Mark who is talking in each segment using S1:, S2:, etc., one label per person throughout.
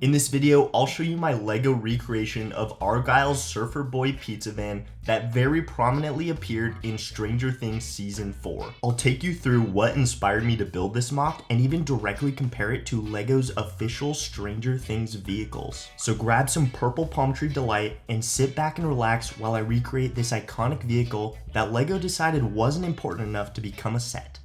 S1: In this video, I'll show you my LEGO recreation of Argyle's Surfer Boy pizza van that very prominently appeared in Stranger Things Season 4. I'll take you through what inspired me to build this mock and even directly compare it to LEGO's official Stranger Things vehicles. So grab some Purple Palm Tree Delight and sit back and relax while I recreate this iconic vehicle that LEGO decided wasn't important enough to become a set.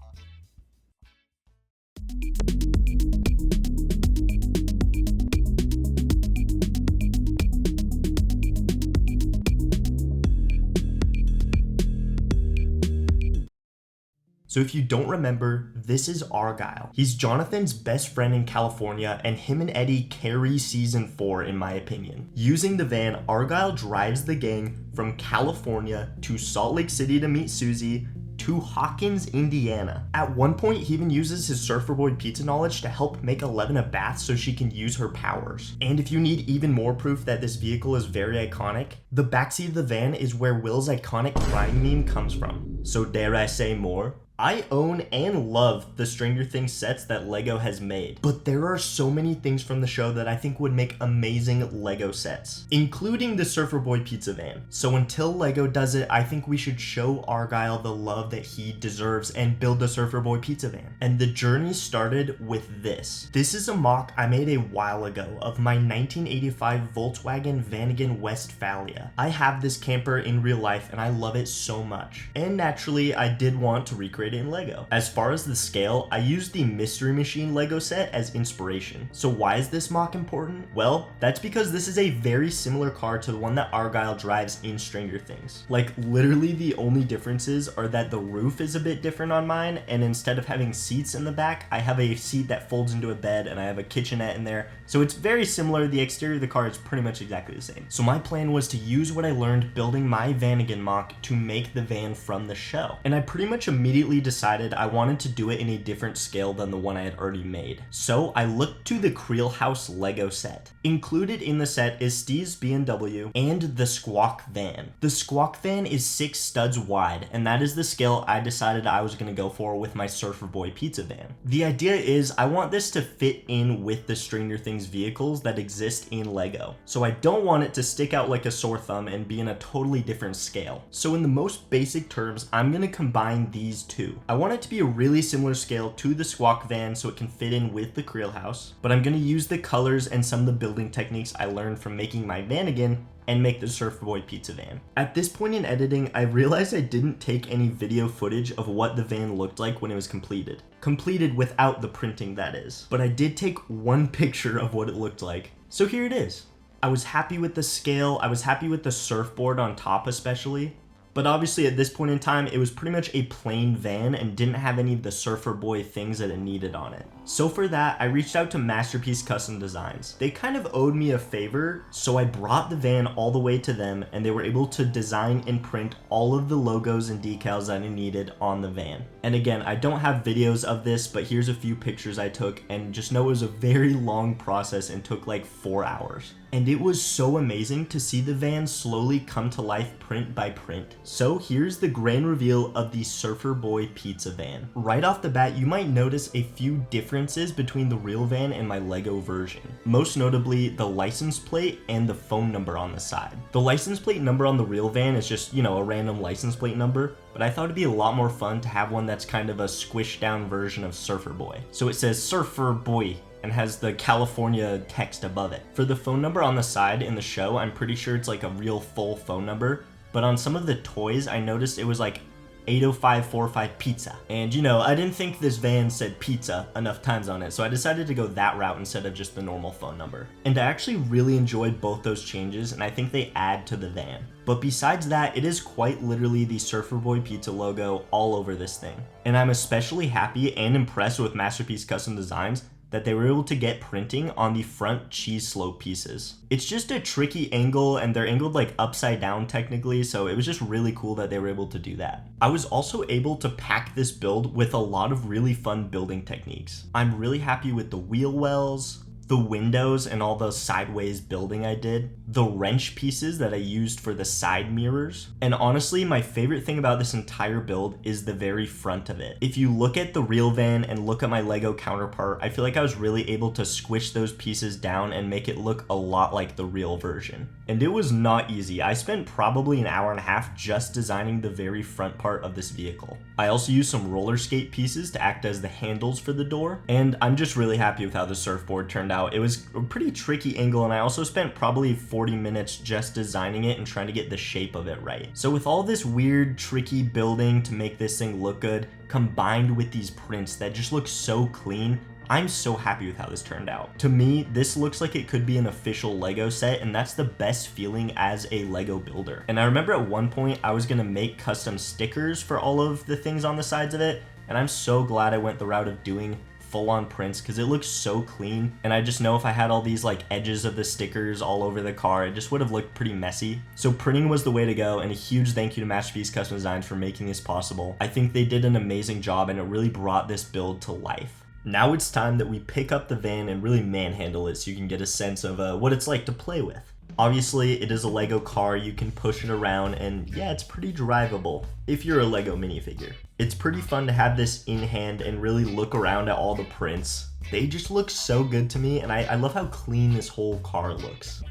S1: So if you don't remember, this is Argyle. He's Jonathan's best friend in California, and him and Eddie carry Season 4 in my opinion. Using the van, Argyle drives the gang from California to Salt Lake City to meet Susie, to Hawkins, Indiana. At one point, he even uses his Surfer Boy pizza knowledge to help make Eleven a bath so she can use her powers. And if you need even more proof that this vehicle is very iconic, the backseat of the van is where Will's iconic crime meme comes from. So dare I say more? I own and love the Stranger Things sets that LEGO has made, but there are so many things from the show that I think would make amazing LEGO sets, including the Surfer Boy pizza van. So until LEGO does it, I think we should show Argyle the love that he deserves and build the Surfer Boy pizza van. And the journey started with this. This is a mock I made a while ago of my 1985 Volkswagen Vanagon Westfalia. I have this camper in real life and I love it so much. And naturally, I did want to recreate in LEGO. As far as the scale, I used the Mystery Machine LEGO set as inspiration. So why is this mock important? Well, that's because this is a very similar car to the one that Argyle drives in Stranger Things. Like literally the only differences are that the roof is a bit different on mine, and instead of having seats in the back, I have a seat that folds into a bed and I have a kitchenette in there. So it's very similar. The exterior of the car is pretty much exactly the same. So my plan was to use what I learned building my Vanagon mock to make the van from the show. And I pretty much immediately decided I wanted to do it in a different scale than the one I had already made. So I looked to the Creel House LEGO set. Included in the set is Steve's BMW and the Squawk van. The Squawk van is 6 studs wide, and that is the scale I decided I was going to go for with my Surfer Boy pizza van. The idea is I want this to fit in with the Stranger Things vehicles that exist in LEGO. So I don't want it to stick out like a sore thumb and be in a totally different scale. So in the most basic terms, I'm going to combine these two. I want it to be a really similar scale to the Squawk van so it can fit in with the Creel House, but I'm going to use the colors and some of the building techniques I learned from making my Vanagon and make the Surfer Boy pizza van. At this point in editing, I realized I didn't take any video footage of what the van looked like when it was completed. Completed without the printing, that is. But I did take one picture of what it looked like. So here it is. I was happy with the scale, I was happy with the surfboard on top especially. But obviously at this point in time, it was pretty much a plain van and didn't have any of the Surfer Boy things that it needed on it. So for that, I reached out to Masterpiece Custom Designs. They kind of owed me a favor, so I brought the van all the way to them and they were able to design and print all of the logos and decals that I needed on the van. And again, I don't have videos of this, but here's a few pictures I took, and just know it was a very long process and took like 4 hours. And it was so amazing to see the van slowly come to life print by print. So here's the grand reveal of the Surfer Boy pizza van. Right off the bat, you might notice a few differences between the real van and my LEGO version. Most notably, the license plate and the phone number on the side. The license plate number on the real van is just, a random license plate number, but I thought it'd be a lot more fun to have one that's kind of a squished down version of Surfer Boy. So it says Surfer Boy and has the California text above it. For the phone number on the side in the show, I'm pretty sure it's like a real full phone number, but on some of the toys, I noticed it was like 80545 pizza. And I didn't think this van said pizza enough times on it, so I decided to go that route instead of just the normal phone number. And I actually really enjoyed both those changes, and I think they add to the van. But besides that, it is quite literally the Surfer Boy pizza logo all over this thing. And I'm especially happy and impressed with Masterpiece Custom Designs that they were able to get printing on the front cheese slope pieces. It's just a tricky angle, and they're angled like upside down technically, so it was just really cool that they were able to do that. I was also able to pack this build with a lot of really fun building techniques. I'm really happy with the wheel wells, the windows and all the sideways building I did, the wrench pieces that I used for the side mirrors, and honestly, my favorite thing about this entire build is the very front of it. If you look at the real van and look at my Lego counterpart, I feel like I was really able to squish those pieces down and make it look a lot like the real version. And it was not easy. I spent probably an hour and a half just designing the very front part of this vehicle. I also used some roller skate pieces to act as the handles for the door, and I'm just really happy with how the surfboard turned out. It was a pretty tricky angle, and I also spent probably 40 minutes just designing it and trying to get the shape of it right. So with all this weird, tricky building to make this thing look good, combined with these prints that just look so clean, I'm so happy with how this turned out. To me, this looks like it could be an official Lego set, and that's the best feeling as a Lego builder. And I remember at one point I was gonna make custom stickers for all of the things on the sides of it, and I'm so glad I went the route of doing full-on prints because it looks so clean, and I just know if I had all these like edges of the stickers all over the car, it just would have looked pretty messy. So printing was the way to go, and a huge thank you to Masterpiece Custom Designs for making this possible. I think they did an amazing job, and it really brought this build to life. Now it's time that we pick up the van and really manhandle it so you can get a sense of what it's like to play with. Obviously, it is a Lego car, you can push it around, and yeah, it's pretty drivable if you're a Lego minifigure. It's pretty fun to have this in hand and really look around at all the prints. They just look so good to me, and I love how clean this whole car looks.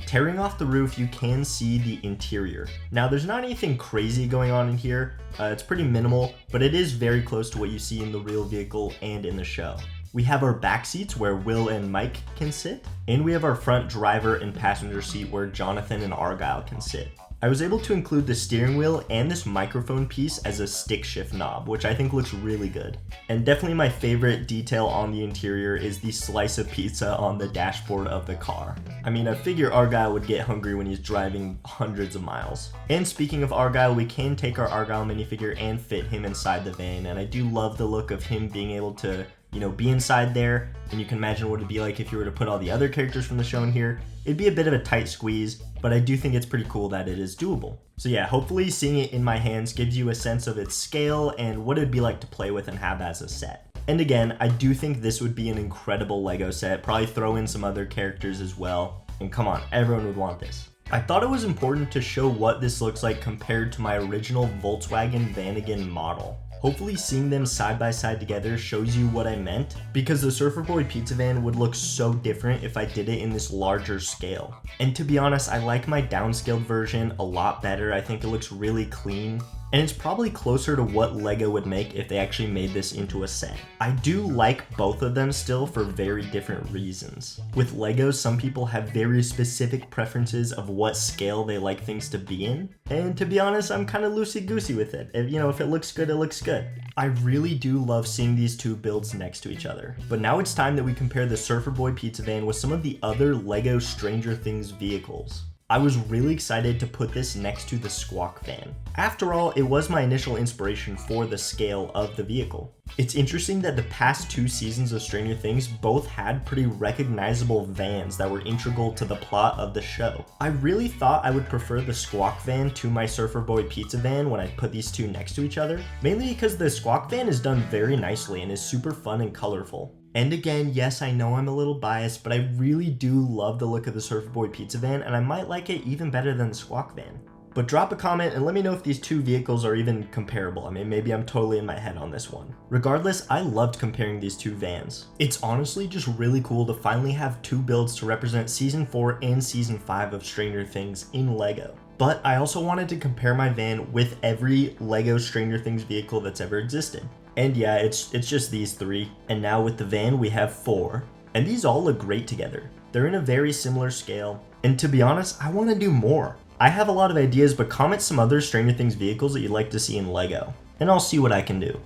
S1: Tearing off the roof, you can see the interior. Now, there's not anything crazy going on in here. It's pretty minimal, but it is very close to what you see in the real vehicle and in the show. We have our back seats where Will and Mike can sit, and we have our front driver and passenger seat where Jonathan and Argyle can sit. I was able to include the steering wheel and this microphone piece as a stick shift knob, which I think looks really good. And definitely my favorite detail on the interior is the slice of pizza on the dashboard of the car. I mean, I figure Argyle would get hungry when he's driving hundreds of miles. And speaking of Argyle, we can take our Argyle minifigure and fit him inside the van, and I do love the look of him being able to, you know, be inside there, and you can imagine what it'd be like if you were to put all the other characters from the show in here. It'd be a bit of a tight squeeze, but I do think it's pretty cool that it is doable. So yeah, hopefully seeing it in my hands gives you a sense of its scale and what it'd be like to play with and have as a set. And again, I do think this would be an incredible Lego set, probably throw in some other characters as well, and come on, everyone would want this. I thought it was important to show what this looks like compared to my original Volkswagen Vanagon model. Hopefully seeing them side by side together shows you what I meant, because the Surfer Boy pizza van would look so different if I did it in this larger scale. And to be honest, I like my downscaled version a lot better. I think it looks really clean, and it's probably closer to what Lego would make if they actually made this into a set. I do like both of them still for very different reasons. With Lego, some people have very specific preferences of what scale they like things to be in, and to be honest, I'm kind of loosey-goosey with it. If it looks good, it looks good. I really do love seeing these two builds next to each other. But now it's time that we compare the Surfer Boy pizza van with some of the other Lego Stranger Things vehicles. I was really excited to put this next to the Squawk van. After all, it was my initial inspiration for the scale of the vehicle. It's interesting that the past 2 seasons of Stranger Things both had pretty recognizable vans that were integral to the plot of the show. I really thought I would prefer the Squawk van to my Surfer Boy pizza van when I put these two next to each other, mainly because the Squawk van is done very nicely and is super fun and colorful. And again, yes, I know I'm a little biased, but I really do love the look of the Surfer Boy pizza van, and I might like it even better than the Squawk van. But drop a comment and let me know if these two vehicles are even comparable. I mean, maybe I'm totally in my head on this one. Regardless, I loved comparing these two vans. It's honestly just really cool to finally have 2 builds to represent Season 4 and Season 5 of Stranger Things in Lego. But I also wanted to compare my van with every Lego Stranger Things vehicle that's ever existed. And yeah, it's just these 3. And now with the van, we have 4. And these all look great together. They're in a very similar scale. And to be honest, I want to do more. I have a lot of ideas, but comment some other Stranger Things vehicles that you'd like to see in Lego, and I'll see what I can do.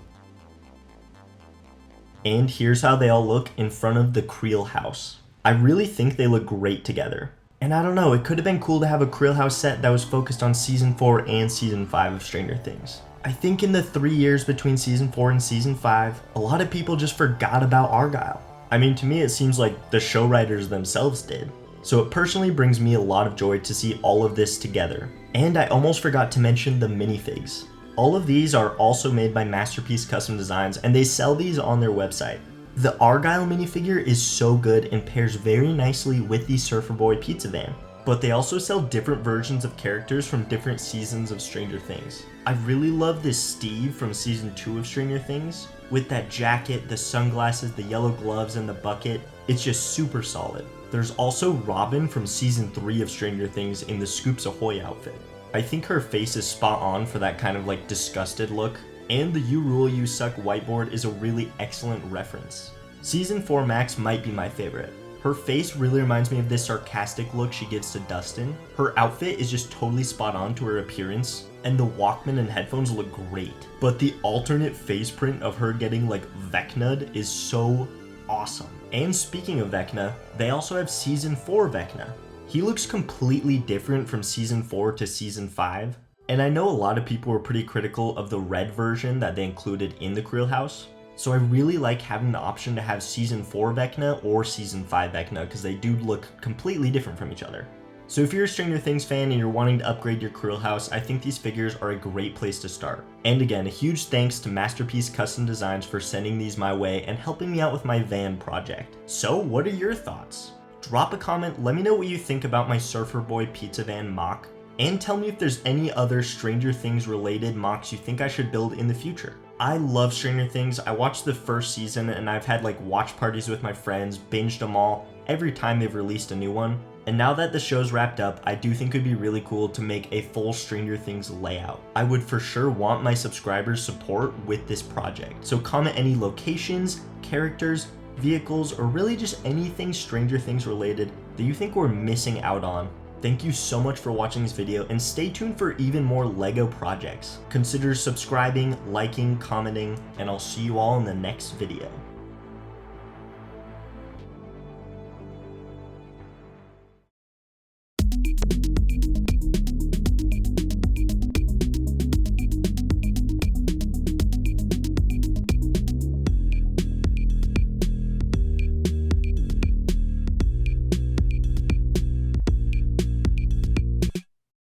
S1: And here's how they all look in front of the Creel house. I really think they look great together. And I don't know, it could have been cool to have a Creel house set that was focused on Season 4 and Season 5 of Stranger Things. I think in the 3 years between Season 4 and Season 5, a lot of people just forgot about Argyle. I mean, to me it seems like the show writers themselves did. So it personally brings me a lot of joy to see all of this together. And I almost forgot to mention the minifigs. All of these are also made by Masterpiece Custom Designs, and they sell these on their website. The Argyle minifigure is so good and pairs very nicely with the Surfer Boy pizza van. But they also sell different versions of characters from different seasons of Stranger Things. I really love this Steve from season 2 of Stranger Things. With that jacket, the sunglasses, the yellow gloves, and the bucket, it's just super solid. There's also Robin from season 3 of Stranger Things in the Scoops Ahoy outfit. I think her face is spot on for that kind of like disgusted look. And the You Rule You Suck whiteboard is a really excellent reference. Season 4 Max might be my favorite. Her face really reminds me of this sarcastic look she gives to Dustin. Her outfit is just totally spot on to her appearance, and the Walkman and headphones look great. But the alternate face print of her getting like Vecna'd is so awesome. And speaking of Vecna, they also have season 4 Vecna. He looks completely different from season 4 to season 5. And I know a lot of people were pretty critical of the red version that they included in the Creel House. So I really like having the option to have season 4 Vecna or season 5 Vecna because they do look completely different from each other. So if you're a Stranger Things fan and you're wanting to upgrade your Creel House, I think these figures are a great place to start. And again, a huge thanks to Masterpiece Custom Designs for sending these my way and helping me out with my van project. So what are your thoughts? Drop a comment, let me know what you think about my Surfer Boy pizza van mock, and tell me if there's any other Stranger Things related mocks you think I should build in the future. I love Stranger Things. I watched the first season and I've had like watch parties with my friends, binged them all every time they've released a new one. And now that the show's wrapped up, I do think it'd be really cool to make a full Stranger Things layout. I would for sure want my subscribers' support with this project. So comment any locations, characters, vehicles, or really just anything Stranger Things related that you think we're missing out on. Thank you so much for watching this video, and stay tuned for even more LEGO projects. Consider subscribing, liking, commenting, and I'll see you all in the next video.